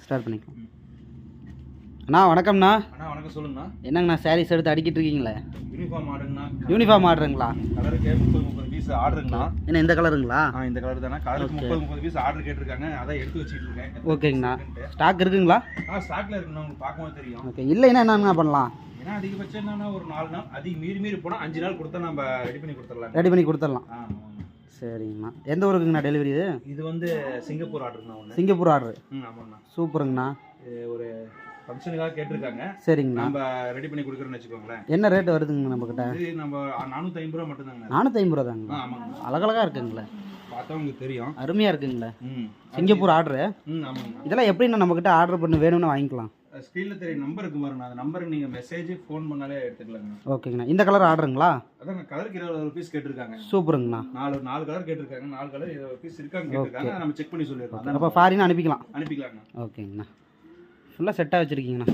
Start பண்ணிக்கலாம். அண்ணா வணக்கம்ண்ணா. அண்ணா வணக்கம் சொல்லுங்கண்ணா. என்னங்கண்ணா சாரீஸ் எடுத்து அடிக்கிட்டு இருக்கீங்களே? யூனிஃபார்ம் ஆர்டருங்கண்ணா. யூனிஃபார்ம் ஆர்டருங்களா? கலருக்கு 30 பீஸ் ஆர்டருங்கண்ணா. என்ன இந்த கலருங்களா? இந்த கலர் தானே. கலருக்கு 30 பீஸ் ஆர்டர் கேட்டிருக்காங்க, அதான் எடுத்து வச்சுட்டு இருக்கேன். ஓகேங்கண்ணா. ஸ்டாக் இருக்குங்களா? ஸ்டாக்ல இருக்குண்ணா, உங்களுக்கு பார்க்கும்போது தெரியும். ஓகே, இல்லைன்னா என்னண்ணா பண்ணலாம்? ஏன்னா அதிகபட்சம் என்னன்னா ஒரு 4 நாள், அதிக மீறி போனால் 5 நாள் கொடுத்தா நம்ம ரெடி பண்ணி கொடுத்துடலாம். ரெடி பண்ணி கொடுத்துடலாம். சரிங்கண்ணா. எந்த ஊருக்குங்கண்ணா டெலிவரி இது? இது வந்து சிங்கப்பூர் ஆர்டருங்கண்ணா. ஒன்று சிங்கப்பூர் ஆர்டர். ஆமாங்கண்ணா. சூப்பருங்கண்ணா. ஒரு ஃபங்க்ஷனுக்காக கேட்டிருக்காங்க. சரிங்கண்ணா. நம்ம ரெடி பண்ணி கொடுக்குறோன்னு வச்சுக்கோங்களேன். என்ன ரேட் வருதுங்க நம்மக்கிட்ட? இது நம்ம 450 ரூபா மட்டும்தாங்க. 450 ரூபா தாங்க. ஆமாங்க. அழகழகா இருக்குங்களே, பார்த்தா உங்களுக்கு தெரியும். அருமையாக இருக்குங்களே. Singapore order. ஆமாங்க. இதெல்லாம் எப்படின்னா நம்மக்கிட்ட ஆர்டர் பண்ணி வேணும்னு வாங்கிக்கலாம். ஸ்க்ரீனில் தெரிய நம்பர் இருக்கு பாருங்க, அந்த நம்பருக்கு நீங்கள் மெசேஜ் ஃபோன் பண்ணாலே எடுத்துக்கலாங்க. ஓகேங்கண்ணா. இந்த கலர் ஆர்டருங்களா? அதான் கலருக்கு 20 பீஸ் கேட்டிருக்காங்க. சூப்பருங்கண்ணா. 4 கலர் கேட்டிருக்காங்க. 4 கலர் 20 பீஸ் இருக்காங்க கேட்டிருக்காங்க. நம்ம செக் பண்ணி சொல்லிடுறோம். அப்போ ஃபாரின் அனுப்பிக்கலாம். அனுப்பிக்கலாங்க. ஓகேங்கண்ணா. ஃபுல்லாக செட்டாக வச்சுருக்கீங்கண்ணா.